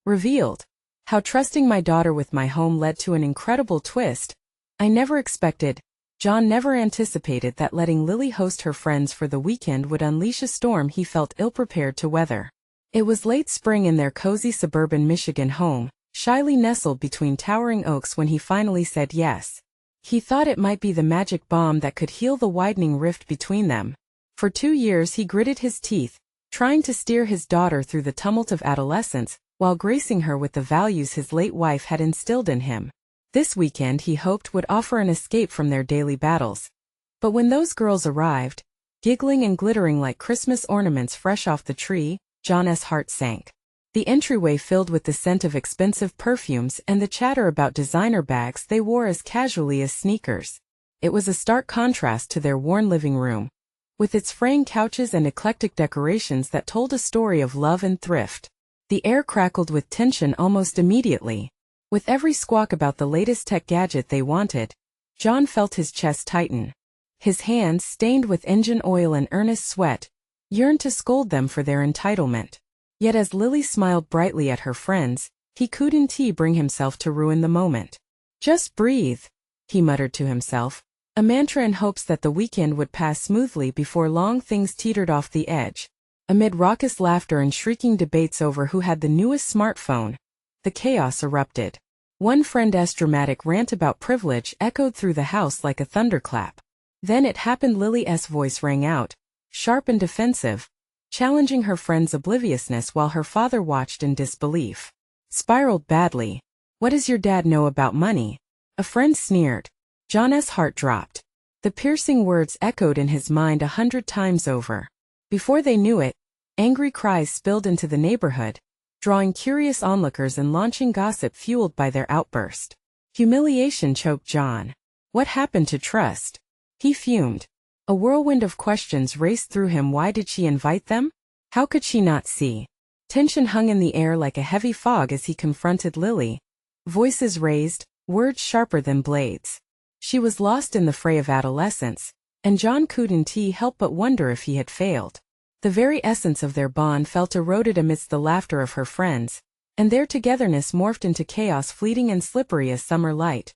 Revealed. How trusting my daughter with my home led to an incredible twist. I never expected. John never anticipated that letting Lily host her friends for the weekend would unleash a storm he felt ill-prepared to weather. It was late spring in their cozy suburban Michigan home, shyly nestled between towering oaks when he finally said yes. He thought it might be the magic bomb that could heal the widening rift between them. For 2 years he gritted his teeth, trying to steer his daughter through the tumult of adolescence, while gracing her with the values his late wife had instilled in him. This weekend he hoped would offer an escape from their daily battles. But when those girls arrived, giggling and glittering like Christmas ornaments fresh off the tree, John's heart sank. The entryway filled with the scent of expensive perfumes and the chatter about designer bags they wore as casually as sneakers. It was a stark contrast to their worn living room, with its fraying couches and eclectic decorations that told a story of love and thrift. The air crackled with tension almost immediately. With every squawk about the latest tech gadget they wanted, John felt his chest tighten. His hands, stained with engine oil and earnest sweat, yearned to scold them for their entitlement. Yet as Lily smiled brightly at her friends, he couldn't bring himself to ruin the moment. Just breathe, he muttered to himself, a mantra in hopes that the weekend would pass smoothly. Before long things teetered off the edge. Amid raucous laughter and shrieking debates over who had the newest smartphone, the chaos erupted. One friend's dramatic rant about privilege echoed through the house like a thunderclap. Then it happened. Lily's voice rang out, sharp and defensive, challenging her friend's obliviousness while her father watched in disbelief. Spiraled badly. What does your dad know about money? A friend sneered. John's heart dropped. The piercing words echoed in his mind 100 times over. Before they knew it, angry cries spilled into the neighborhood, drawing curious onlookers and launching gossip fueled by their outburst. Humiliation choked John. What happened to trust? He fumed. A whirlwind of questions raced through him. Why did she invite them? How could she not see? Tension hung in the air like a heavy fog as he confronted Lily. Voices raised, words sharper than blades. She was lost in the fray of adolescence, and John couldn't help but wonder if he had failed. The very essence of their bond felt eroded amidst the laughter of her friends, and their togetherness morphed into chaos, fleeting and slippery as summer light.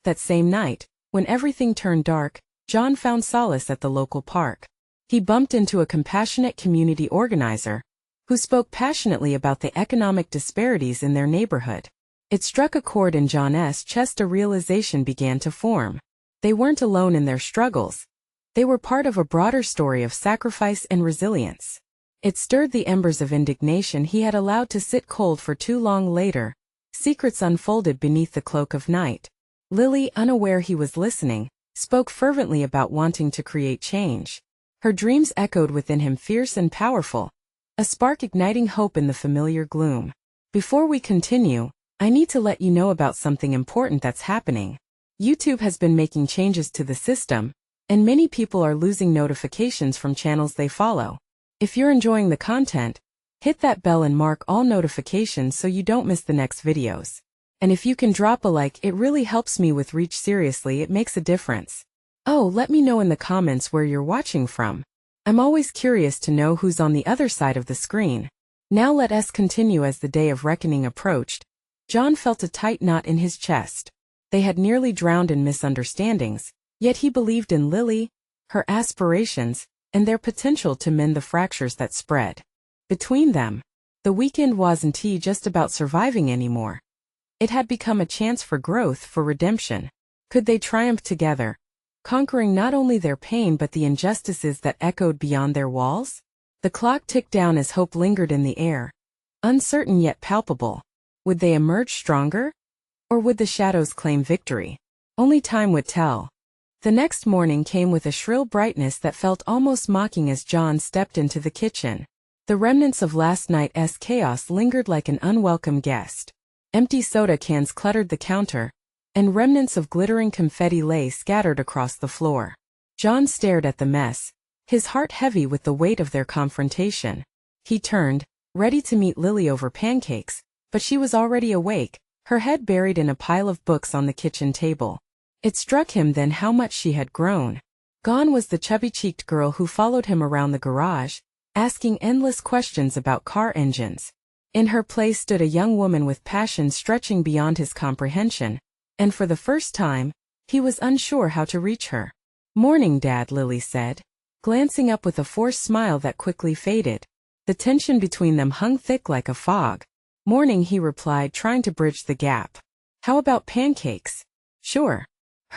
That same night, when everything turned dark, John found solace at the local park. He bumped into a compassionate community organizer, who spoke passionately about the economic disparities in their neighborhood. It struck a chord in John's chest. A realization began to form. They weren't alone in their struggles. They were part of a broader story of sacrifice and resilience. It stirred the embers of indignation he had allowed to sit cold for too long. Later, secrets unfolded beneath the cloak of night. Lily, unaware he was listening, spoke fervently about wanting to create change. Her dreams echoed within him, fierce and powerful, a spark igniting hope in the familiar gloom. Before we continue, I need to let you know about something important that's happening. YouTube has been making changes to the system, and many people are losing notifications from channels they follow. If you're enjoying the content, hit that bell and mark all notifications so you don't miss the next videos. And if you can drop a like, it really helps me with reach. Seriously, it makes a difference. Oh, let me know in the comments where you're watching from. I'm always curious to know who's on the other side of the screen. Now let us continue. As the day of reckoning approached, John felt a tight knot in his chest. They had nearly drowned in misunderstandings, yet he believed in Lily, her aspirations, and their potential to mend the fractures that spread. Between them, the weekend wasn't just about surviving anymore. It had become a chance for growth, for redemption. Could they triumph together, conquering not only their pain but the injustices that echoed beyond their walls? The clock ticked down as hope lingered in the air, uncertain yet palpable. Would they emerge stronger? Or would the shadows claim victory? Only time would tell. The next morning came with a shrill brightness that felt almost mocking as John stepped into the kitchen. The remnants of last night's chaos lingered like an unwelcome guest. Empty soda cans cluttered the counter, and remnants of glittering confetti lay scattered across the floor. John stared at the mess, his heart heavy with the weight of their confrontation. He turned, ready to meet Lily over pancakes, but she was already awake, her head buried in a pile of books on the kitchen table. It struck him then how much she had grown. Gone was the chubby-cheeked girl who followed him around the garage, asking endless questions about car engines. In her place stood a young woman with passion stretching beyond his comprehension, and for the first time, he was unsure how to reach her. "Morning, Dad," Lily said, glancing up with a forced smile that quickly faded. The tension between them hung thick like a fog. "Morning," he replied, trying to bridge the gap. "How about pancakes?" "Sure."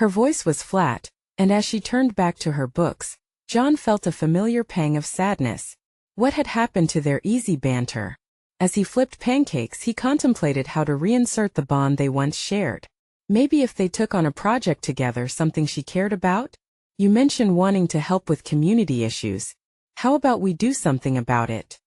Her voice was flat, and as she turned back to her books, John felt a familiar pang of sadness. What had happened to their easy banter? As he flipped pancakes, he contemplated how to reinsert the bond they once shared. Maybe if they took on a project together, something she cared about? "You mentioned wanting to help with community issues. How about we do something about it?"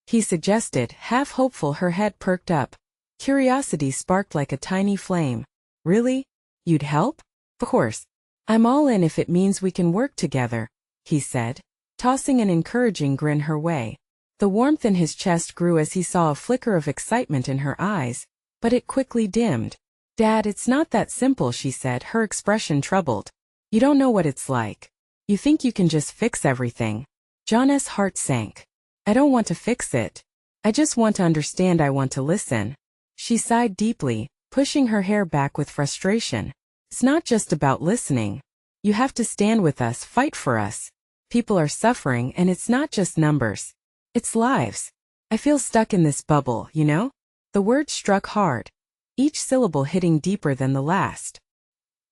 he suggested, half hopeful. Her head perked up. Curiosity sparked like a tiny flame. "Really? You'd help?" "Of course. I'm all in if it means we can work together," he said, tossing an encouraging grin her way. The warmth in his chest grew as he saw a flicker of excitement in her eyes, but it quickly dimmed. "Dad, it's not that simple," she said, her expression troubled. "You don't know what it's like. You think you can just fix everything." John's heart sank. "I don't want to fix it. I just want to understand. I want to listen." She sighed deeply, pushing her hair back with frustration. "It's not just about listening. You have to stand with us, fight for us. People are suffering, and it's not just numbers. It's lives. I feel stuck in this bubble, you know?" The words struck hard, each syllable hitting deeper than the last.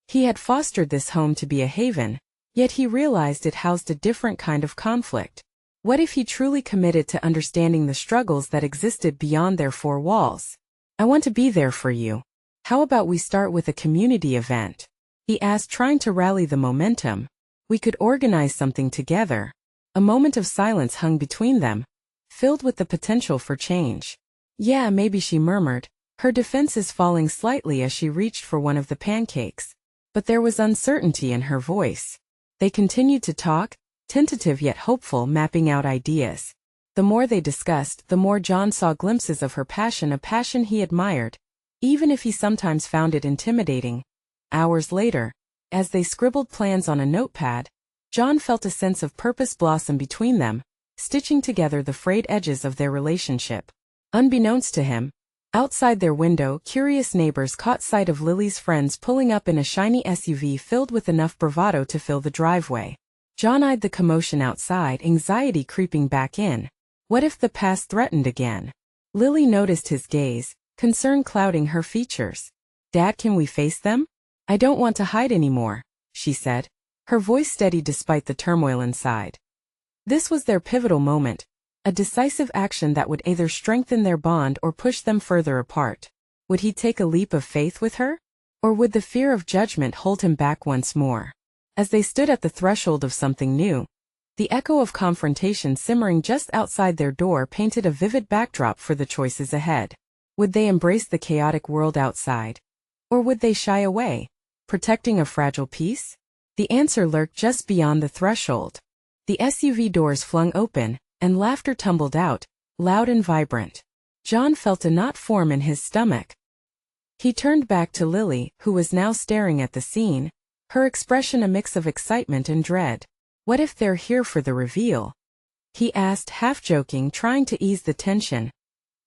He had fostered this home to be a haven, yet he realized it housed a different kind of conflict. What if he truly committed to understanding the struggles that existed beyond their four walls? "I want to be there for you. How about we start with a community event?" he asked, trying to rally the momentum. "We could organize something together." A moment of silence hung between them, filled with the potential for change. "Yeah, maybe," she murmured, her defenses falling slightly as she reached for one of the pancakes. But there was uncertainty in her voice. They continued to talk, tentative yet hopeful, mapping out ideas. The more they discussed, the more John saw glimpses of her passion, a passion he admired, even if he sometimes found it intimidating. Hours later, as they scribbled plans on a notepad, John felt a sense of purpose blossom between them, stitching together the frayed edges of their relationship. Unbeknownst to him, outside their window, curious neighbors caught sight of Lily's friends pulling up in a shiny SUV filled with enough bravado to fill the driveway. John eyed the commotion outside, anxiety creeping back in. What if the past threatened again? Lily noticed his gaze, concern clouding her features. "Dad, can we face them?" "I don't want to hide anymore," she said, her voice steady despite the turmoil inside. This was their pivotal moment, a decisive action that would either strengthen their bond or push them further apart. Would he take a leap of faith with her? Or would the fear of judgment hold him back once more? As they stood at the threshold of something new, the echo of confrontation simmering just outside their door painted a vivid backdrop for the choices ahead. Would they embrace the chaotic world outside? Or would they shy away, protecting a fragile peace? The answer lurked just beyond the threshold. The SUV doors flung open, and laughter tumbled out, loud and vibrant. John felt a knot form in his stomach. He turned back to Lily, who was now staring at the scene, her expression a mix of excitement and dread. "What if they're here for the reveal?" he asked, half joking, trying to ease the tension.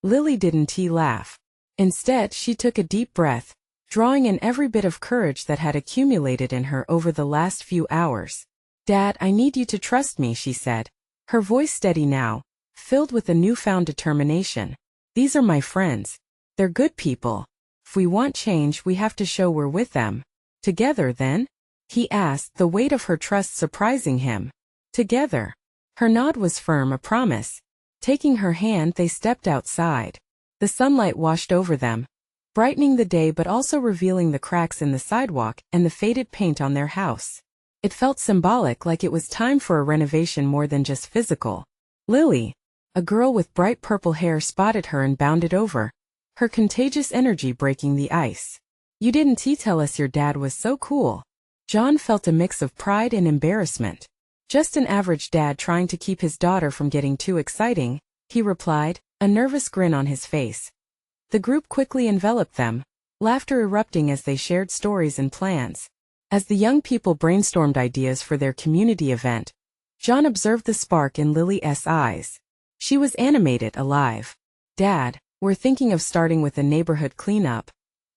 Lily didn't laugh. Instead, she took a deep breath, drawing in every bit of courage that had accumulated in her over the last few hours. "Dad, I need you to trust me," she said, her voice steady now, filled with a newfound determination. "These are my friends. They're good people. If we want change, we have to show we're with them." "Together, then?" he asked, the weight of her trust surprising him. "Together." Her nod was firm, a promise. Taking her hand, they stepped outside. The sunlight washed over them, brightening the day but also revealing the cracks in the sidewalk and the faded paint on their house. It felt symbolic, like it was time for a renovation more than just physical. Lily, a girl with bright purple hair, spotted her and bounded over, her contagious energy breaking the ice. "You didn't tell us your dad was so cool." John felt a mix of pride and embarrassment. "Just an average dad trying to keep his daughter from getting too exciting," he replied, a nervous grin on his face. The group quickly enveloped them, laughter erupting as they shared stories and plans. As the young people brainstormed ideas for their community event, John observed the spark in Lily's eyes. She was animated, alive. "Dad, We're thinking of starting with a neighborhood cleanup.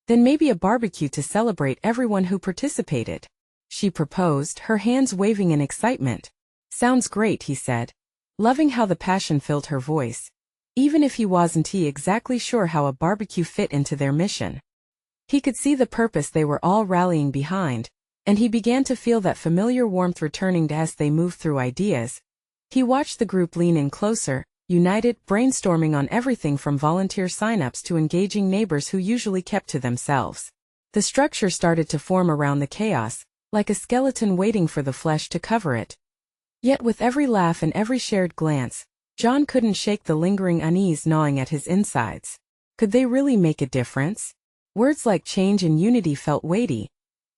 Then maybe a barbecue to celebrate everyone who participated. She proposed, her hands waving in excitement. Sounds great, he said, loving how the passion filled her voice, even if he wasn't exactly sure how a barbecue fit into their mission. He could see the purpose they were all rallying behind, and he began to feel that familiar warmth returning as they moved through ideas. He watched the group lean in closer, united, brainstorming on everything from volunteer sign-ups to engaging neighbors who usually kept to themselves. The structure started to form around the chaos, like a skeleton waiting for the flesh to cover it. Yet with every laugh and every shared glance, John couldn't shake the lingering unease gnawing at his insides. Could they really make a difference? Words like change and unity felt weighty,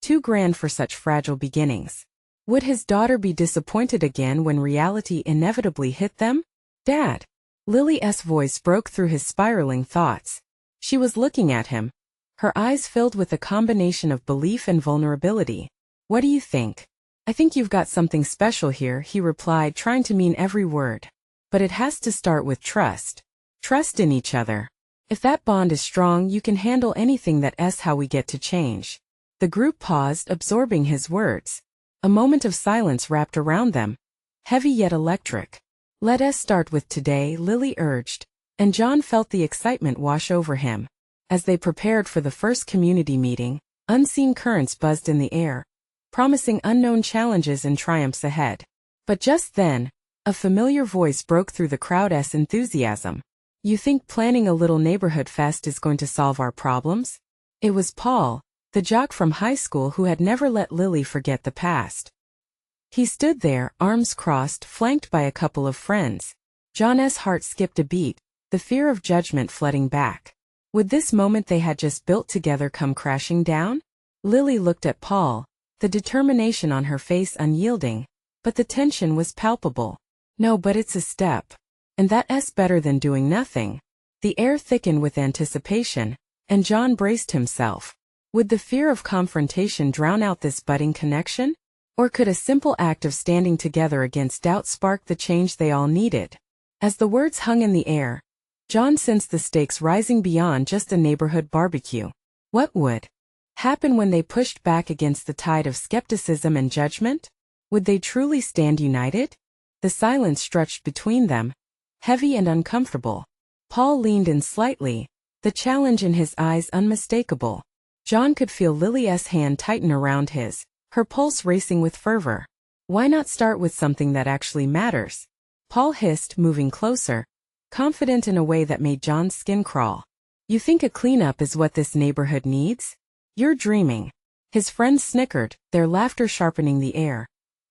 too grand for such fragile beginnings. Would his daughter be disappointed again when reality inevitably hit them? Dad! Lily's voice broke through his spiraling thoughts. She was looking at him, her eyes filled with a combination of belief and vulnerability. What do you think? I think you've got something special here, he replied, trying to mean every word. But it has to start with trust. Trust in each other. If that bond is strong, you can handle anything. That's how we get to change. The group paused, absorbing his words. A moment of silence wrapped around them, heavy yet electric. Let us start with today, Lily urged, and John felt the excitement wash over him. As they prepared for the first community meeting, unseen currents buzzed in the air, promising unknown challenges and triumphs ahead. But just then, a familiar voice broke through the crowd's enthusiasm. You think planning a little neighborhood fest is going to solve our problems? It was Paul, the jock from high school who had never let Lily forget the past. He stood there, arms crossed, flanked by a couple of friends. John's heart skipped a beat, the fear of judgment flooding back. Would this moment they had just built together come crashing down? Lily looked at Paul, the determination on her face unyielding, but the tension was palpable. No, but it's a step. And that's better than doing nothing. The air thickened with anticipation, and John braced himself. Would the fear of confrontation drown out this budding connection? Or could a simple act of standing together against doubt spark the change they all needed? As the words hung in the air, John sensed the stakes rising beyond just a neighborhood barbecue. What would happen when they pushed back against the tide of skepticism and judgment? Would they truly stand united? The silence stretched between them, heavy and uncomfortable. Paul leaned in slightly, the challenge in his eyes unmistakable. John could feel Lily's hand tighten around his, her pulse racing with fervor. Why not start with something that actually matters? Paul hissed, moving closer, confident in a way that made John's skin crawl. You think a cleanup is what this neighborhood needs? You're dreaming. His friends snickered, their laughter sharpening the air.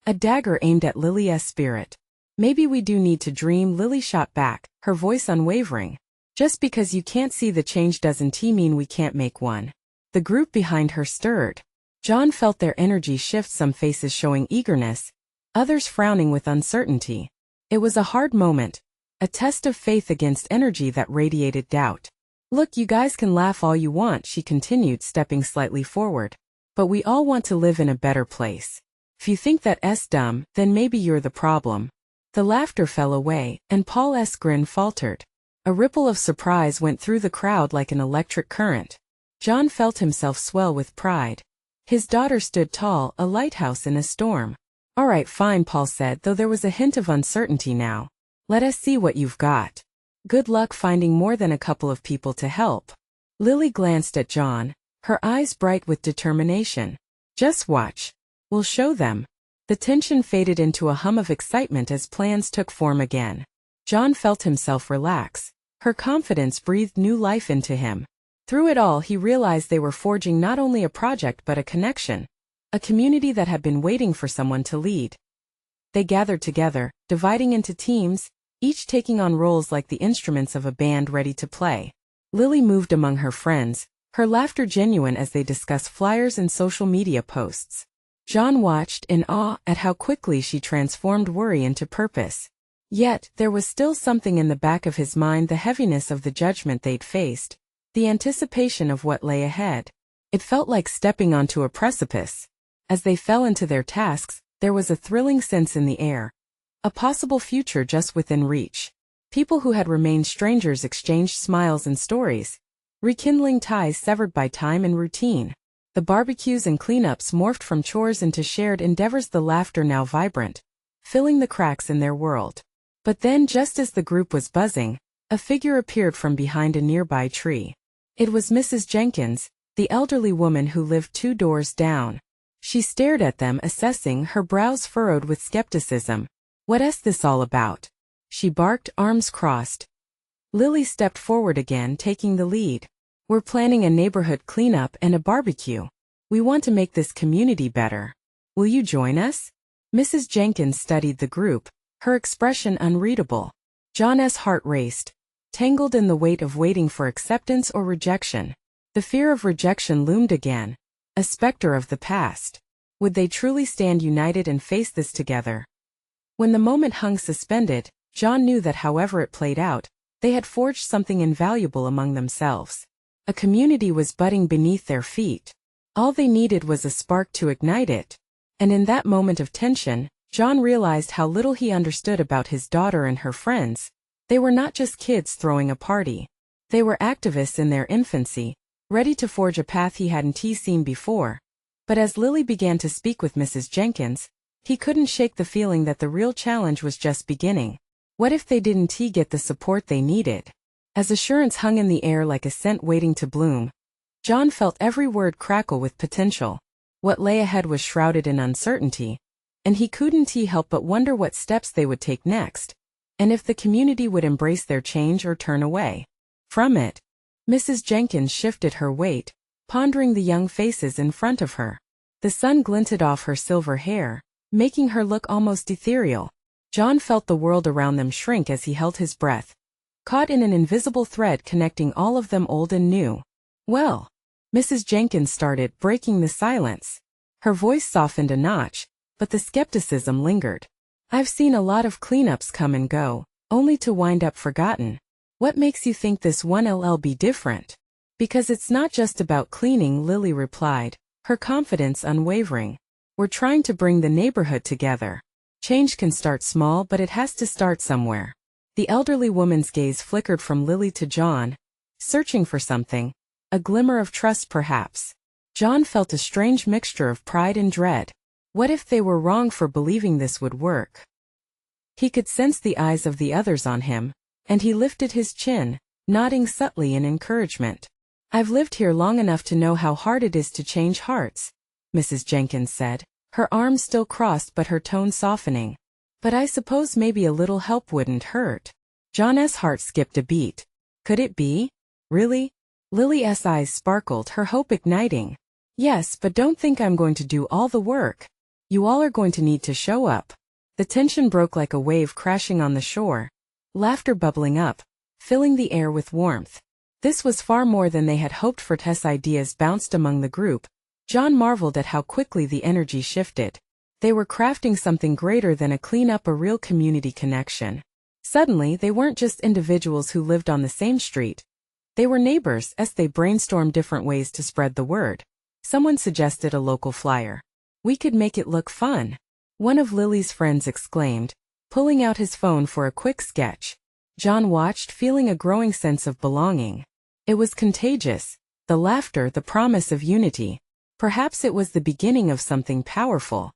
A dagger aimed at Lily's spirit. Maybe we do need to dream, Lily shot back, her voice unwavering. Just because you can't see the change doesn't mean we can't make one. The group behind her stirred. John felt their energy shift, some faces showing eagerness, others frowning with uncertainty. It was a hard moment, a test of faith against energy that radiated doubt. Look, you guys can laugh all you want, she continued, stepping slightly forward. But we all want to live in a better place. If you think that's dumb, then maybe you're the problem. The laughter fell away, and Paul's grin faltered. A ripple of surprise went through the crowd like an electric current. John felt himself swell with pride. His daughter stood tall, a lighthouse in a storm. All right, fine, Paul said, though there was a hint of uncertainty now. Let us see what you've got. Good luck finding more than a couple of people to help. Lily glanced at John, her eyes bright with determination. Just watch. We'll show them. The tension faded into a hum of excitement as plans took form again. John felt himself relax. Her confidence breathed new life into him. Through it all, he realized they were forging not only a project but a connection, a community that had been waiting for someone to lead. They gathered together, dividing into teams, each taking on roles like the instruments of a band ready to play. Lily moved among her friends, her laughter genuine as they discussed flyers and social media posts. John watched in awe at how quickly she transformed worry into purpose. Yet, there was still something in the back of his mind, the heaviness of the judgment they'd faced, the anticipation of what lay ahead. It felt like stepping onto a precipice. As they fell into their tasks, there was a thrilling sense in the air. A possible future just within reach. People who had remained strangers exchanged smiles and stories, rekindling ties severed by time and routine. The barbecues and cleanups morphed from chores into shared endeavors, the laughter now vibrant, filling the cracks in their world. But then, just as the group was buzzing, a figure appeared from behind a nearby tree. It was Mrs. Jenkins, the elderly woman who lived 2 doors down. She stared at them, assessing, her brows furrowed with skepticism. "What's this all about?" she barked, arms crossed. Lily stepped forward again, taking the lead. "We're planning a neighborhood cleanup and a barbecue. We want to make this community better. Will you join us?" Mrs. Jenkins studied the group, her expression unreadable. John's heart raced, tangled in the weight of waiting for acceptance or rejection. The fear of rejection loomed again, a specter of the past. Would they truly stand united and face this together? When the moment hung suspended, John knew that however it played out, they had forged something invaluable among themselves. A community was budding beneath their feet. All they needed was a spark to ignite it. And in that moment of tension, John realized how little he understood about his daughter and her friends. They were not just kids throwing a party. They were activists in their infancy, ready to forge a path he hadn't seen before. But as Lily began to speak with Mrs. Jenkins, he couldn't shake the feeling that the real challenge was just beginning. What if they didn't get the support they needed? As assurance hung in the air like a scent waiting to bloom, John felt every word crackle with potential. What lay ahead was shrouded in uncertainty, and he couldn't help but wonder what steps they would take next, and if the community would embrace their change or turn away from it. Mrs. Jenkins shifted her weight, pondering the young faces in front of her. The sun glinted off her silver hair, making her look almost ethereal. John felt the world around them shrink as he held his breath, caught in an invisible thread connecting all of them, old and new. "Well," Mrs. Jenkins started, breaking the silence. Her voice softened a notch, but the skepticism lingered. "I've seen a lot of cleanups come and go, only to wind up forgotten. What makes you think this one'll be different?" "Because it's not just about cleaning," Lily replied, her confidence unwavering. "We're trying to bring the neighborhood together. Change can start small, but it has to start somewhere." The elderly woman's gaze flickered from Lily to John, searching for something, a glimmer of trust perhaps. John felt a strange mixture of pride and dread. What if they were wrong for believing this would work? He could sense the eyes of the others on him, and he lifted his chin, nodding subtly in encouragement. "I've lived here long enough to know how hard it is to change hearts," Mrs. Jenkins said, her arms still crossed but her tone softening. "But I suppose maybe a little help wouldn't hurt." John's heart skipped a beat. Could it be? Really? Lily's eyes sparkled, her hope igniting. "Yes, but don't think I'm going to do all the work. You all are going to need to show up." The tension broke like a wave crashing on the shore, laughter bubbling up, filling the air with warmth. This was far more than they had hoped for. Tess ideas bounced among the group. John marveled at how quickly the energy shifted. They were crafting something greater than a cleanup, a real community connection. Suddenly, they weren't just individuals who lived on the same street. They were neighbors. As they brainstormed different ways to spread the word, someone suggested a local flyer. "We could make it look fun," one of Lily's friends exclaimed, pulling out his phone for a quick sketch. John watched, feeling a growing sense of belonging. It was contagious, the laughter, the promise of unity. Perhaps it was the beginning of something powerful.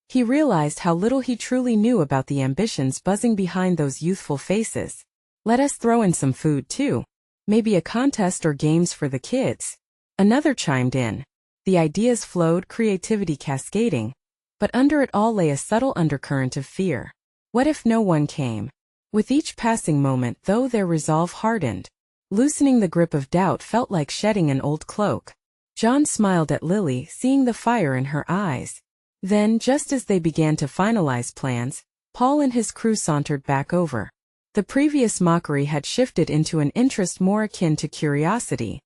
He realized how little he truly knew about the ambitions buzzing behind those youthful faces. "Let us throw in some food too. Maybe a contest or games for the kids." Another chimed in. The ideas flowed, creativity cascading. But under it all lay a subtle undercurrent of fear. What if no one came? With each passing moment, though, their resolve hardened. Loosening the grip of doubt felt like shedding an old cloak. John smiled at Lily, seeing the fire in her eyes. Then, just as they began to finalize plans, Paul and his crew sauntered back over. The previous mockery had shifted into an interest more akin to curiosity.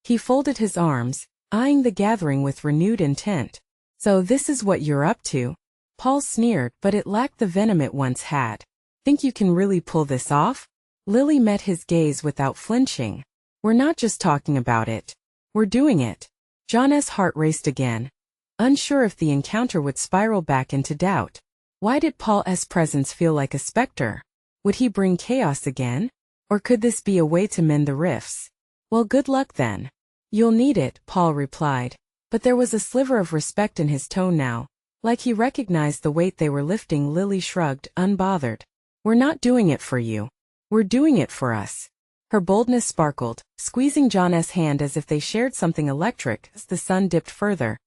He folded his arms, eyeing the gathering with renewed intent. "So this is what you're up to?" Paul sneered, but it lacked the venom it once had. "Think you can really pull this off?" Lily met his gaze without flinching. "We're not just talking about it. We're doing it." John's heart raced again, unsure if the encounter would spiral back into doubt. Why did Paul's presence feel like a specter? Would he bring chaos again? Or could this be a way to mend the rifts? Well, good luck then. You'll need it, Paul replied. But there was a sliver of respect in his tone now. Like he recognized the weight they were lifting. Lily shrugged, unbothered. We're not doing it for you. We're doing it for us. Her boldness sparkled, squeezing John's hand as if they shared something electric as the sun dipped further,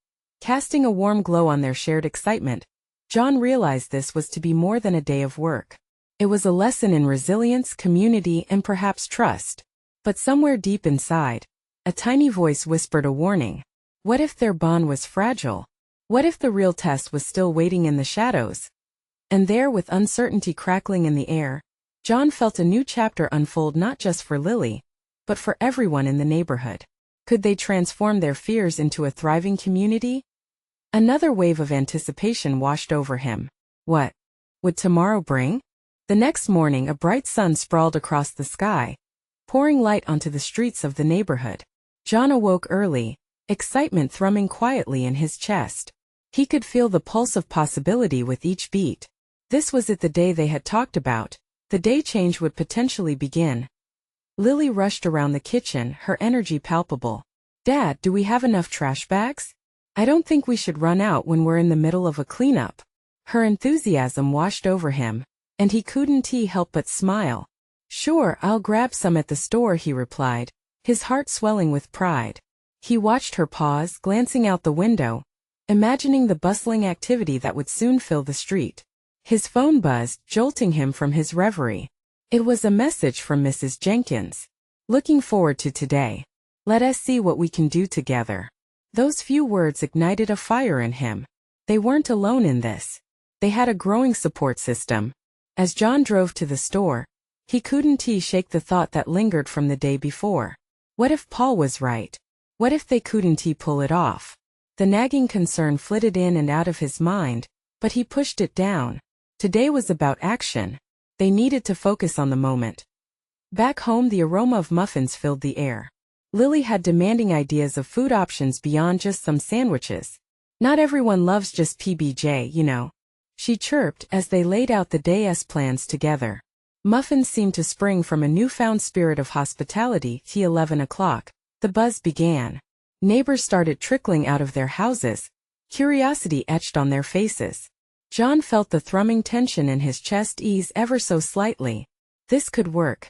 casting a warm glow on their shared excitement. John realized this was to be more than a day of work. It was a lesson in resilience, community, and perhaps trust. But somewhere deep inside, a tiny voice whispered a warning. What if their bond was fragile? What if the real test was still waiting in the shadows? And there, with uncertainty crackling in the air, John felt a new chapter unfold, not just for Lily, but for everyone in the neighborhood. Could they transform their fears into a thriving community? Another wave of anticipation washed over him. What would tomorrow bring? The next morning, a bright sun sprawled across the sky, pouring light onto the streets of the neighborhood. John awoke early, excitement thrumming quietly in his chest. He could feel the pulse of possibility with each beat. This was it, the day they had talked about. The day change would potentially begin. Lily rushed around the kitchen, her energy palpable. Dad, do we have enough trash bags? I don't think we should run out when we're in the middle of a cleanup. Her enthusiasm washed over him, and he couldn't help but smile. Sure, I'll grab some at the store, he replied, his heart swelling with pride. He watched her pause, glancing out the window, imagining the bustling activity that would soon fill the street. His phone buzzed, jolting him from his reverie. It was a message from Mrs. Jenkins. Looking forward to today. Let us see what we can do together. Those few words ignited a fire in him. They weren't alone in this. They had a growing support system. As John drove to the store, he couldn't shake the thought that lingered from the day before. What if Paul was right? What if they couldn't pull it off? The nagging concern flitted in and out of his mind, but he pushed it down. Today was about action. They needed to focus on the moment. Back home, the aroma of muffins filled the air. Lily had demanding ideas of food options beyond just some sandwiches. Not everyone loves just PBJ, you know. She chirped as they laid out the day's plans together. Muffins seemed to spring from a newfound spirit of hospitality. 11 o'clock. The buzz began. Neighbors started trickling out of their houses. Curiosity etched on their faces. John felt the thrumming tension in his chest ease ever so slightly. This could work.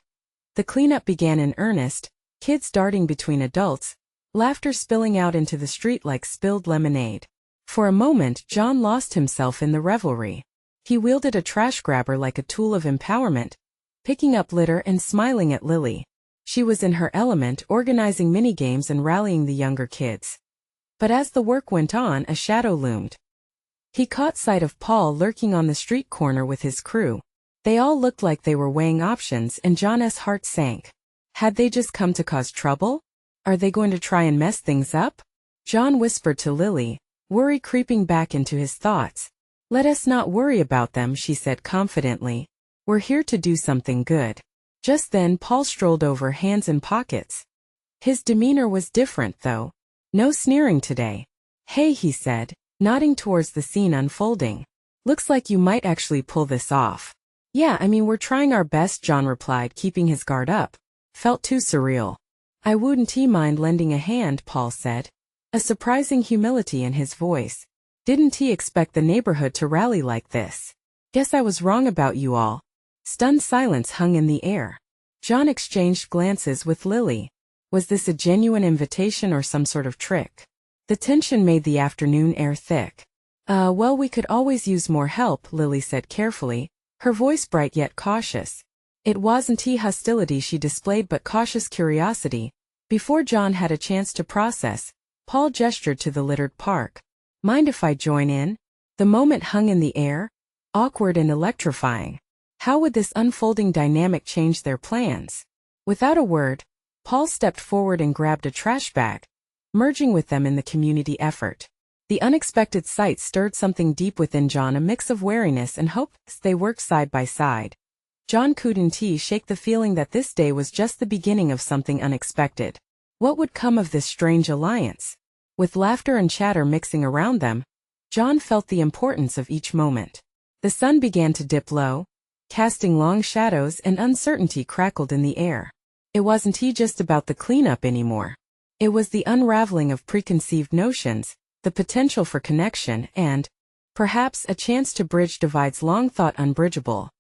The cleanup began in earnest, kids darting between adults, laughter spilling out into the street like spilled lemonade. For a moment, John lost himself in the revelry. He wielded a trash grabber like a tool of empowerment, picking up litter and smiling at Lily. She was in her element, organizing minigames and rallying the younger kids. But as the work went on, a shadow loomed. He caught sight of Paul lurking on the street corner with his crew. They all looked like they were weighing options, and John's heart sank. Had they just come to cause trouble? Are they going to try and mess things up? John whispered to Lily, worry creeping back into his thoughts. Let us not worry about them, she said confidently. We're here to do something good. Just then Paul strolled over, hands in pockets. His demeanor was different, though. No sneering today. Hey, he said, nodding towards the scene unfolding. Looks like you might actually pull this off. Yeah, I mean, we're trying our best, John replied, keeping his guard up. Felt too surreal. I wouldn't mind lending a hand, Paul said. A surprising humility in his voice. Didn't he expect the neighborhood to rally like this? Guess I was wrong about you all. Stunned silence hung in the air. John exchanged glances with Lily. Was this a genuine invitation or some sort of trick? The tension made the afternoon air thick. Well, we could always use more help, Lily said carefully, her voice bright yet cautious. It wasn't hostility she displayed, but cautious curiosity. Before John had a chance to process, Paul gestured to the littered park. Mind if I join in? The moment hung in the air, awkward and electrifying. How would this unfolding dynamic change their plans? Without a word, Paul stepped forward and grabbed a trash bag, merging with them in the community effort. The unexpected sight stirred something deep within John, a mix of wariness and hope as they worked side by side. John couldn't shake the feeling that this day was just the beginning of something unexpected. What would come of this strange alliance? With laughter and chatter mixing around them, John felt the importance of each moment. The sun began to dip low, casting long shadows, and uncertainty crackled in the air. It wasn't just about the cleanup anymore. It was the unraveling of preconceived notions, the potential for connection, and, perhaps, a chance to bridge divides long thought unbridgeable.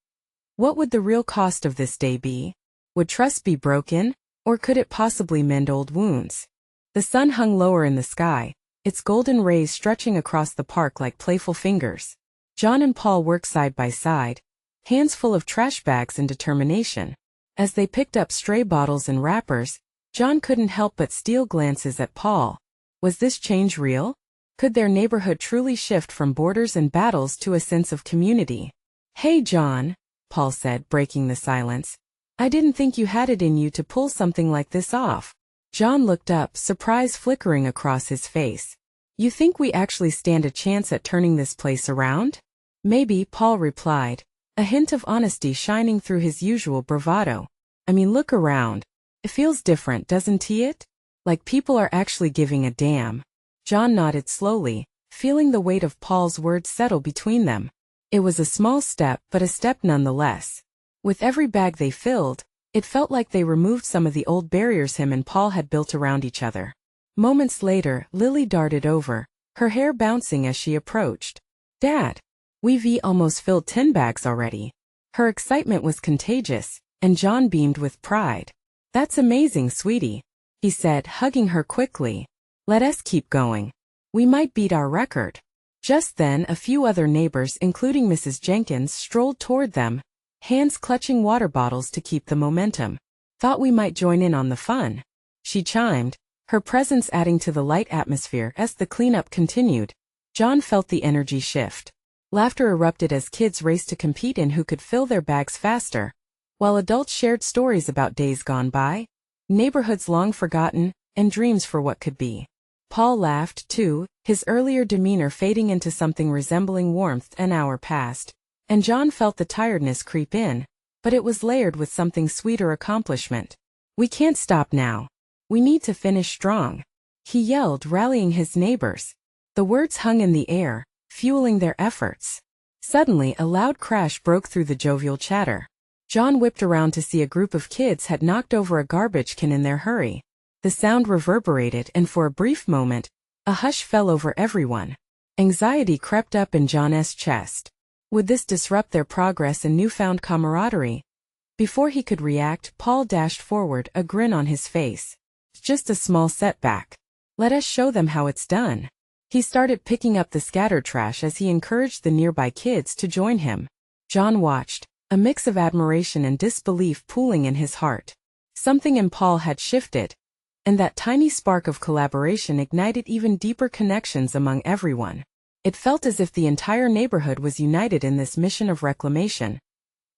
What would the real cost of this day be? Would trust be broken, or could it possibly mend old wounds? The sun hung lower in the sky, its golden rays stretching across the park like playful fingers. John and Paul worked side by side, hands full of trash bags and determination. As they picked up stray bottles and wrappers, John couldn't help but steal glances at Paul. Was this change real? Could their neighborhood truly shift from borders and battles to a sense of community? "Hey, John," Paul said, breaking the silence. "I didn't think you had it in you to pull something like this off." John looked up, surprise flickering across his face. "You think we actually stand a chance at turning this place around?" "Maybe," Paul replied, a hint of honesty shining through his usual bravado. "I mean, look around. It feels different, doesn't it? Like people are actually giving a damn." John nodded slowly, feeling the weight of Paul's words settle between them. It was a small step, but a step nonetheless. With every bag they filled, it felt like they removed some of the old barriers him and Paul had built around each other. Moments later, Lily darted over, her hair bouncing as she approached. "Dad, we've almost filled 10 bags already." Her excitement was contagious, and John beamed with pride. "That's amazing, sweetie," he said, hugging her quickly. "Let us keep going. We might beat our record." Just then, a few other neighbors, including Mrs. Jenkins, strolled toward them, hands clutching water bottles to keep the momentum. "Thought we might join in on the fun," she chimed, her presence adding to the light atmosphere as the cleanup continued. John felt the energy shift. Laughter erupted as kids raced to compete in who could fill their bags faster, while adults shared stories about days gone by, neighborhoods long forgotten, and dreams for what could be. Paul laughed, too, his earlier demeanor fading into something resembling warmth. An hour passed, and John felt the tiredness creep in, but it was layered with something sweeter: accomplishment. "We can't stop now. We need to finish strong," he yelled, rallying his neighbors. The words hung in the air, fueling their efforts. Suddenly, a loud crash broke through the jovial chatter. John whipped around to see a group of kids had knocked over a garbage can in their hurry. The sound reverberated, and for a brief moment, a hush fell over everyone. Anxiety crept up in John's chest. Would this disrupt their progress and newfound camaraderie? Before he could react, Paul dashed forward, a grin on his face. "Just a small setback. Let us show them how it's done." He started picking up the scattered trash as he encouraged the nearby kids to join him. John watched, a mix of admiration and disbelief pooling in his heart. Something in Paul had shifted, and that tiny spark of collaboration ignited even deeper connections among everyone. It felt as if the entire neighborhood was united in this mission of reclamation.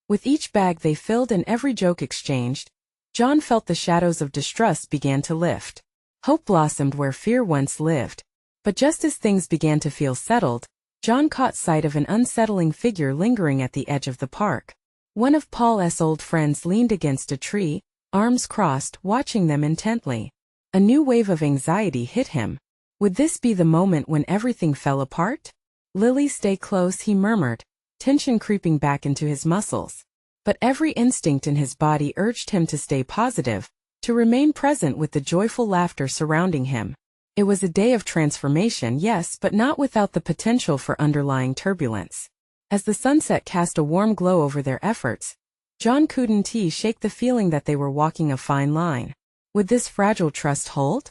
With each bag they filled and every joke exchanged, John felt the shadows of distrust began to lift. Hope blossomed where fear once lived. But just as things began to feel settled, John caught sight of an unsettling figure lingering at the edge of the park. One of Paul's old friends leaned against a tree, arms crossed, watching them intently. A new wave of anxiety hit him. Would this be the moment when everything fell apart? "Lily, stay close," he murmured, tension creeping back into his muscles. But every instinct in his body urged him to stay positive, to remain present with the joyful laughter surrounding him. It was a day of transformation, yes, but not without the potential for underlying turbulence. As the sunset cast a warm glow over their efforts, John couldn't shake the feeling that they were walking a fine line. Would this fragile trust hold?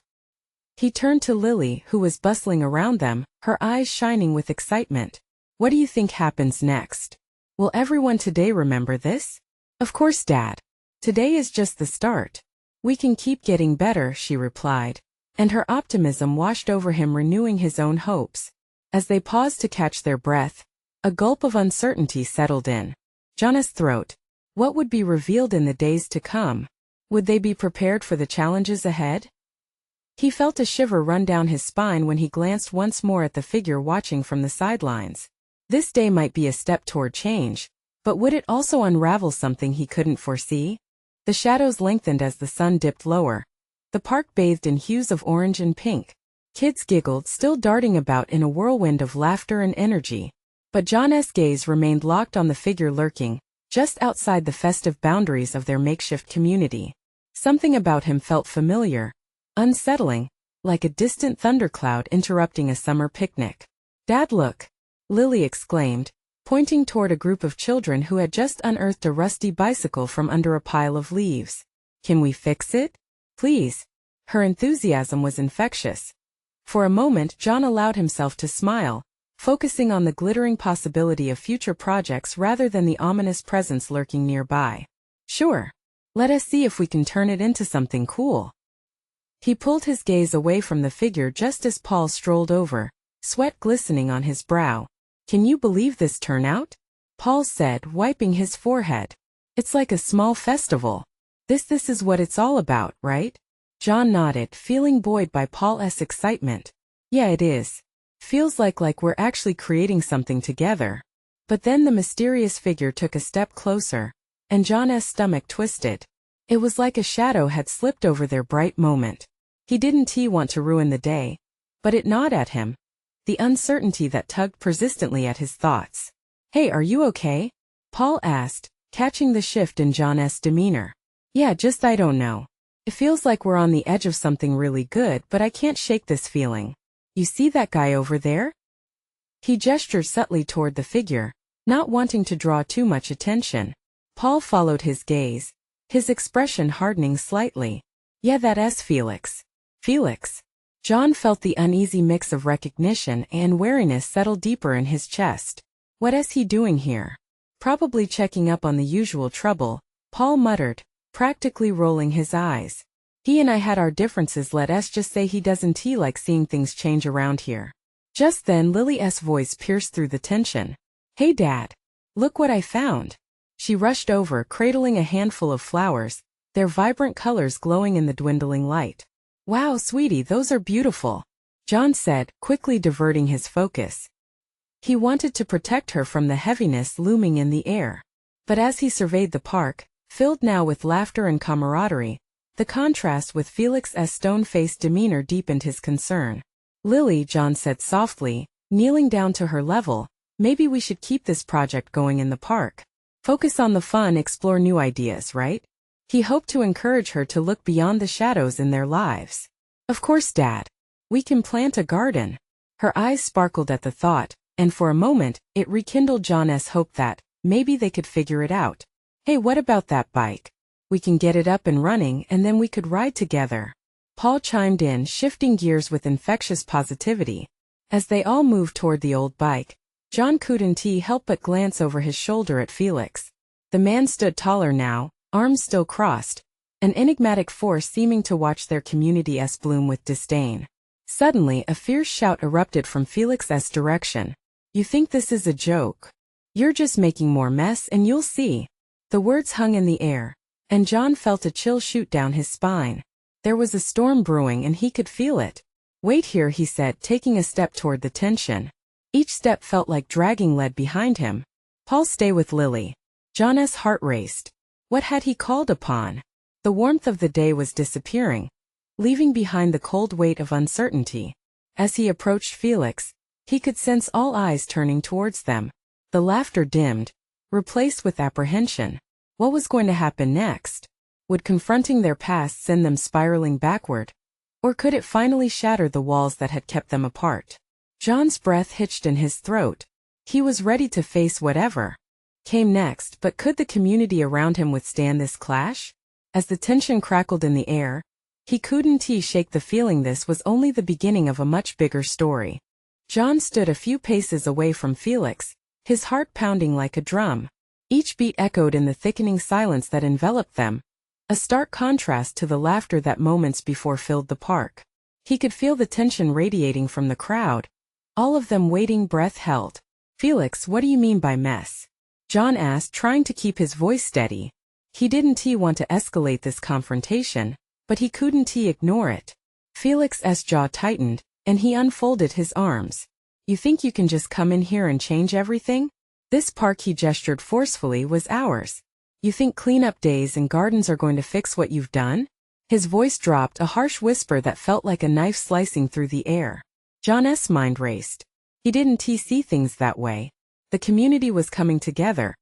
He turned to Lily, who was bustling around them, her eyes shining with excitement. "What do you think happens next? Will everyone today remember this?" "Of course, Dad. Today is just the start. We can keep getting better," she replied, and her optimism washed over him, renewing his own hopes. As they paused to catch their breath, a gulp of uncertainty settled in John's throat. What would be revealed in the days to come? Would they be prepared for the challenges ahead? He felt a shiver run down his spine when he glanced once more at the figure watching from the sidelines. This day might be a step toward change, but would it also unravel something he couldn't foresee? The shadows lengthened as the sun dipped lower. The park bathed in hues of orange and pink. Kids giggled, still darting about in a whirlwind of laughter and energy. But John's gaze remained locked on the figure lurking, just outside the festive boundaries of their makeshift community. Something about him felt familiar, unsettling, like a distant thundercloud interrupting a summer picnic. "Dad, look!" Lily exclaimed, pointing toward a group of children who had just unearthed a rusty bicycle from under a pile of leaves. "Can we fix it? Please." Her enthusiasm was infectious. For a moment John allowed himself to smile, focusing on the glittering possibility of future projects rather than the ominous presence lurking nearby. "Sure. Let us see if we can turn it into something cool." He pulled his gaze away from the figure just as Paul strolled over, sweat glistening on his brow. "Can you believe this turnout?" Paul said, wiping his forehead. "It's like a small festival. This is what it's all about, right?" John nodded, feeling buoyed by Paul's excitement. "Yeah, it is. Feels like we're actually creating something together." But then the mysterious figure took a step closer, and John's stomach twisted. It was like a shadow had slipped over their bright moment. He didn't want to ruin the day, but it gnawed at him, the uncertainty that tugged persistently at his thoughts. "Hey, are you okay?" Paul asked, catching the shift in John's demeanor. "Yeah, just I don't know. It feels like we're on the edge of something really good, but I can't shake this feeling. You see that guy over there?" He gestured subtly toward the figure, not wanting to draw too much attention. Paul followed his gaze, his expression hardening slightly. "Yeah, that's Felix." "Felix?" John felt the uneasy mix of recognition and wariness settle deeper in his chest. "What is he doing here?" "Probably checking up on the usual trouble," Paul muttered, practically rolling his eyes. "He and I had our differences, let's just say he doesn't like seeing things change around here." Just then Lily's voice pierced through the tension. "Hey Dad! Look what I found!" She rushed over, cradling a handful of flowers, their vibrant colors glowing in the dwindling light. "Wow, sweetie, those are beautiful," John said, quickly diverting his focus. He wanted to protect her from the heaviness looming in the air. But as he surveyed the park, filled now with laughter and camaraderie, the contrast with Felix's stone-faced demeanor deepened his concern. "Lily," John said softly, kneeling down to her level, "maybe we should keep this project going in the park. Focus on the fun, explore new ideas, right?" He hoped to encourage her to look beyond the shadows in their lives. "Of course, Dad. We can plant a garden." Her eyes sparkled at the thought, and for a moment, it rekindled John's hope that maybe they could figure it out. "Hey, what about that bike? We can get it up and running and then we could ride together." Paul chimed in, shifting gears with infectious positivity. As they all moved toward the old bike, John couldn't help but glance over his shoulder at Felix. The man stood taller now, arms still crossed, an enigmatic force seeming to watch their community's bloom with disdain. Suddenly, a fierce shout erupted from Felix's direction. "You think this is a joke? You're just making more mess and you'll see." The words hung in the air, and John felt a chill shoot down his spine. There was a storm brewing and he could feel it. "Wait here," he said, taking a step toward the tension. Each step felt like dragging lead behind him. "Paul, stay with Lily." John's heart raced. What had he called upon? The warmth of the day was disappearing, leaving behind the cold weight of uncertainty. As he approached Felix, he could sense all eyes turning towards them. The laughter dimmed, replaced with apprehension. What was going to happen next? Would confronting their past send them spiraling backward? Or could it finally shatter the walls that had kept them apart? John's breath hitched in his throat. He was ready to face whatever came next, but could the community around him withstand this clash? As the tension crackled in the air, he couldn't shake the feeling this was only the beginning of a much bigger story. John stood a few paces away from Felix, his heart pounding like a drum. Each beat echoed in the thickening silence that enveloped them, a stark contrast to the laughter that moments before filled the park. He could feel the tension radiating from the crowd, all of them waiting, breath held. "Felix, what do you mean by mess?" John asked, trying to keep his voice steady. He didn't want to escalate this confrontation, but he couldn't ignore it. Felix's jaw tightened, and he unfolded his arms. "You think you can just come in here and change everything? This park," he gestured forcefully, "was ours. You think cleanup days and gardens are going to fix what you've done?" His voice dropped, a harsh whisper that felt like a knife slicing through the air. John's mind raced. He didn't see things that way. The community was coming together,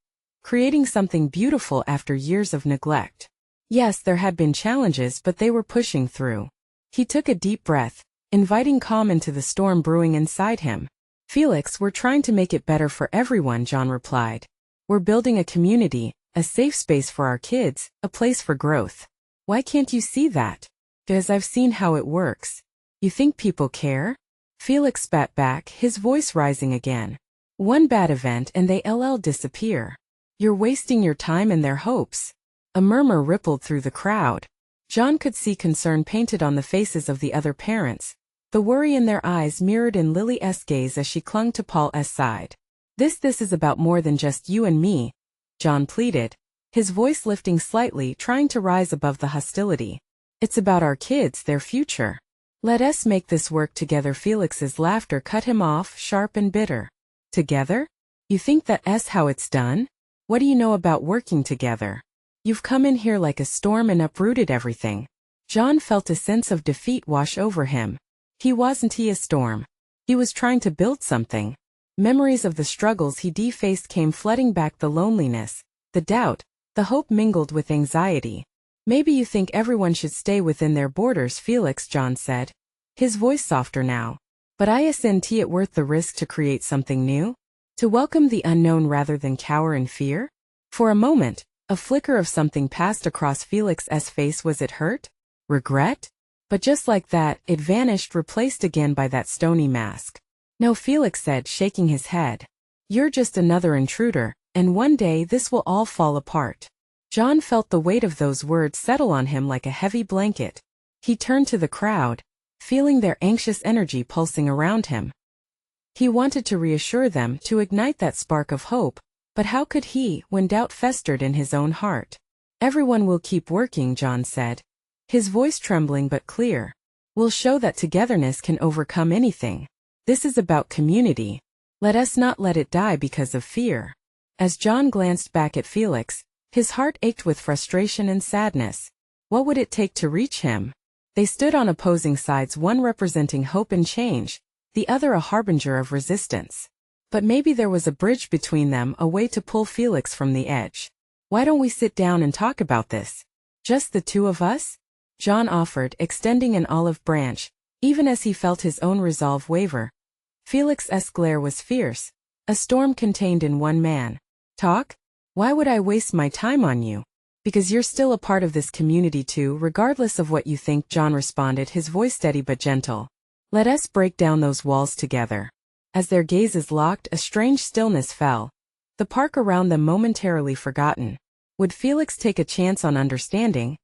creating something beautiful after years of neglect. Yes, there had been challenges, but they were pushing through. He took a deep breath, inviting calm into the storm brewing inside him. Felix, we're trying to make it better for everyone, John replied. We're building a community, a safe space for our kids, a place for growth. Why can't you see that? Because I've seen how it works. You think people care? Felix spat back, his voice rising again. One bad event and they'll disappear. You're wasting your time and their hopes. A murmur rippled through the crowd. John could see concern painted on the faces of the other parents. The worry in their eyes mirrored in Lily's gaze as she clung to Paul's side. This is about more than just you and me, John pleaded, his voice lifting slightly, trying to rise above the hostility. It's about our kids, their future. Let us make this work together. Felix's laughter cut him off, sharp and bitter. Together? You think that's how it's done? What do you know about working together? You've come in here like a storm and uprooted everything. John felt a sense of defeat wash over him. Wasn't he a storm? He was trying to build something. Memories of the struggles he faced came flooding back, the loneliness, the doubt, the hope mingled with anxiety. Maybe you think everyone should stay within their borders, Felix, John said, his voice softer now. But isn't it worth the risk to create something new? To welcome the unknown rather than cower in fear? For a moment, a flicker of something passed across Felix's face. Was it hurt? Regret? But just like that, it vanished, replaced again by that stony mask. No, Felix said, shaking his head. You're just another intruder, and one day this will all fall apart. John felt the weight of those words settle on him like a heavy blanket. He turned to the crowd, feeling their anxious energy pulsing around him. He wanted to reassure them, to ignite that spark of hope, but how could he, when doubt festered in his own heart? Everyone will keep working, John said, his voice trembling but clear. We'll show that togetherness can overcome anything. This is about community. Let us not let it die because of fear. As John glanced back at Felix, his heart ached with frustration and sadness. What would it take to reach him? They stood on opposing sides, one representing hope and change, the other a harbinger of resistance. But maybe there was a bridge between them, a way to pull Felix from the edge. Why don't we sit down and talk about this? Just the two of us? John offered, extending an olive branch, even as he felt his own resolve waver. Felix's glare was fierce, a storm contained in one man. Talk? Why would I waste my time on you? Because you're still a part of this community too, regardless of what you think, John responded, his voice steady but gentle. Let us break down those walls together. As their gazes locked, a strange stillness fell, the park around them momentarily forgotten. Would Felix take a chance on understanding?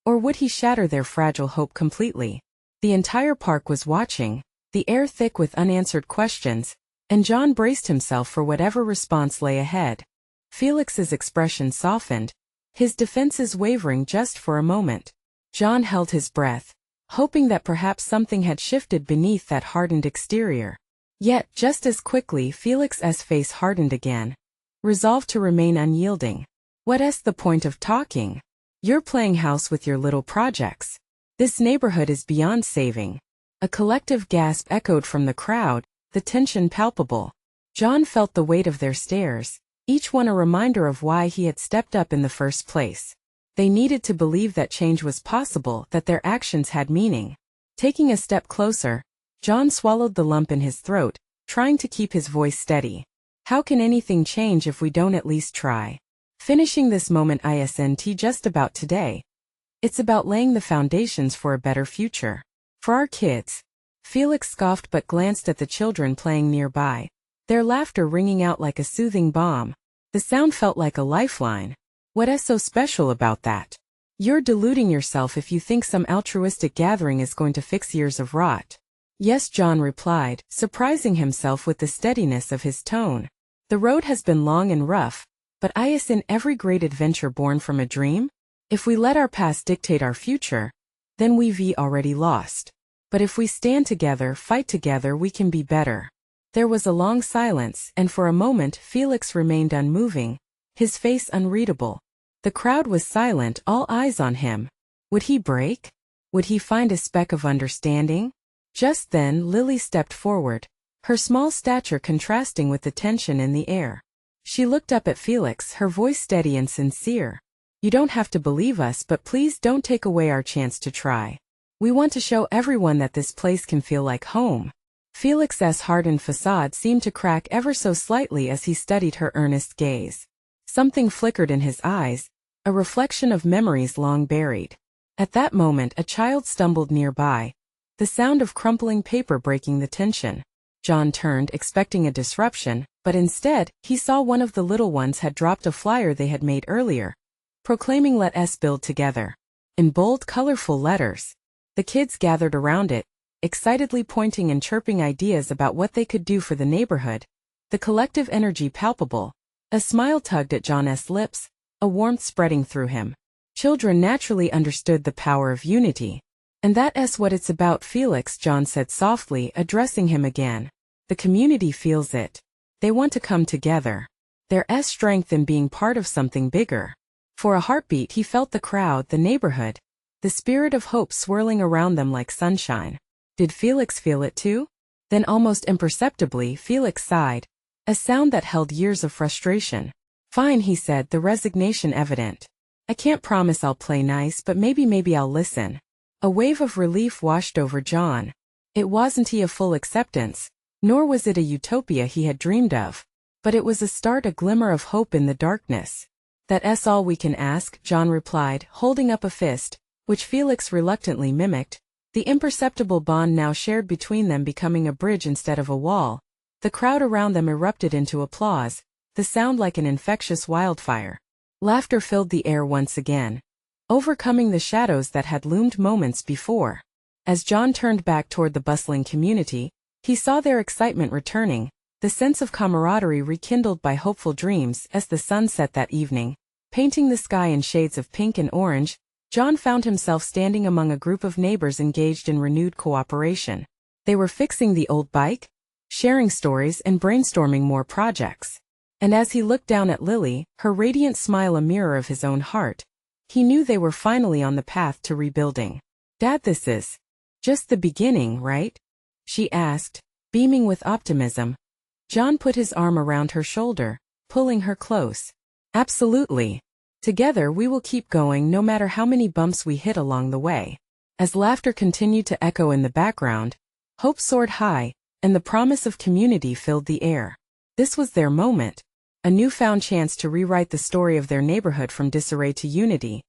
Or would he shatter their fragile hope completely? The entire park was watching, the air thick with unanswered questions, and John braced himself for whatever response lay ahead. Felix's expression softened, his defenses wavering just for a moment. John held his breath, hoping that perhaps something had shifted beneath that hardened exterior. Yet, just as quickly, Felix's face hardened again, resolved to remain unyielding. What's the point of talking? You're playing house with your little projects. This neighborhood is beyond saving. A collective gasp echoed from the crowd, the tension palpable. John felt the weight of their stares, each one a reminder of why he had stepped up in the first place. They needed to believe that change was possible, that their actions had meaning. Taking a step closer, John swallowed the lump in his throat, trying to keep his voice steady. How can anything change if we don't at least try? Finishing this moment isn't just about today. It's about laying the foundations for a better future. For our kids. Felix scoffed but glanced at the children playing nearby, their laughter ringing out like a soothing balm. The sound felt like a lifeline. What's so special about that? You're deluding yourself if you think some altruistic gathering is going to fix years of rot. Yes, John replied, surprising himself with the steadiness of his tone. The road has been long and rough, but isn't every great adventure born from a dream? If we let our past dictate our future, then we've already lost. But if we stand together, fight together, we can be better. There was a long silence, and for a moment Felix remained unmoving, his face unreadable. The crowd was silent, all eyes on him. Would he break? Would he find a speck of understanding? Just then Lily stepped forward, her small stature contrasting with the tension in the air. She looked up at Felix, her voice steady and sincere. "You don't have to believe us, but please don't take away our chance to try. We want to show everyone that this place can feel like home." Felix's hardened facade seemed to crack ever so slightly as he studied her earnest gaze. Something flickered in his eyes, a reflection of memories long buried. At that moment a child stumbled nearby, the sound of crumpling paper breaking the tension. John turned, expecting a disruption, but instead, he saw one of the little ones had dropped a flyer they had made earlier, proclaiming "Let us build together," in bold, colorful letters. The kids gathered around it, excitedly pointing and chirping ideas about what they could do for the neighborhood, the collective energy palpable. A smile tugged at John's lips, a warmth spreading through him. Children naturally understood the power of unity. "And that's what it's about, Felix," John said softly, addressing him again. "The community feels it. They want to come together. There's strength in being part of something bigger." For a heartbeat he felt the crowd, the neighborhood, the spirit of hope swirling around them like sunshine. Did Felix feel it too? Then almost imperceptibly Felix sighed, a sound that held years of frustration. "Fine," he said, the resignation evident. "I can't promise I'll play nice, but maybe I'll listen." A wave of relief washed over John. It wasn't a full acceptance, nor was it a utopia he had dreamed of. But it was a start, a glimmer of hope in the darkness. "That's all we can ask," John replied, holding up a fist, which Felix reluctantly mimicked, the imperceptible bond now shared between them becoming a bridge instead of a wall. The crowd around them erupted into applause, the sound like an infectious wildfire. Laughter filled the air once again, overcoming the shadows that had loomed moments before. As John turned back toward the bustling community, he saw their excitement returning, the sense of camaraderie rekindled by hopeful dreams. As the sun set that evening, painting the sky in shades of pink and orange, John found himself standing among a group of neighbors engaged in renewed cooperation. They were fixing the old bike, sharing stories and brainstorming more projects. And as he looked down at Lily, her radiant smile a mirror of his own heart, he knew they were finally on the path to rebuilding. "Dad, this is just the beginning, right?" she asked, beaming with optimism. John put his arm around her shoulder, pulling her close. "Absolutely. Together we will keep going no matter how many bumps we hit along the way." As laughter continued to echo in the background, hope soared high, and the promise of community filled the air. This was their moment, a newfound chance to rewrite the story of their neighborhood from disarray to unity.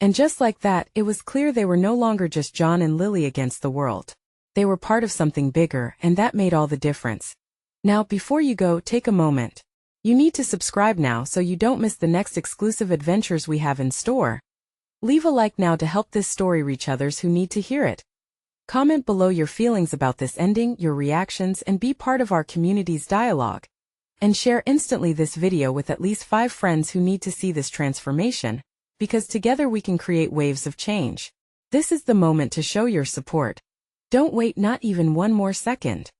And just like that, it was clear they were no longer just John and Lily against the world. They were part of something bigger, and that made all the difference. Now, before you go, take a moment. You need to subscribe now so you don't miss the next exclusive adventures we have in store. Leave a like now to help this story reach others who need to hear it. Comment below your feelings about this ending, your reactions, and be part of our community's dialogue. And share instantly this video with at least 5 friends who need to see this transformation, because together we can create waves of change. This is the moment to show your support. Don't wait not even one more second.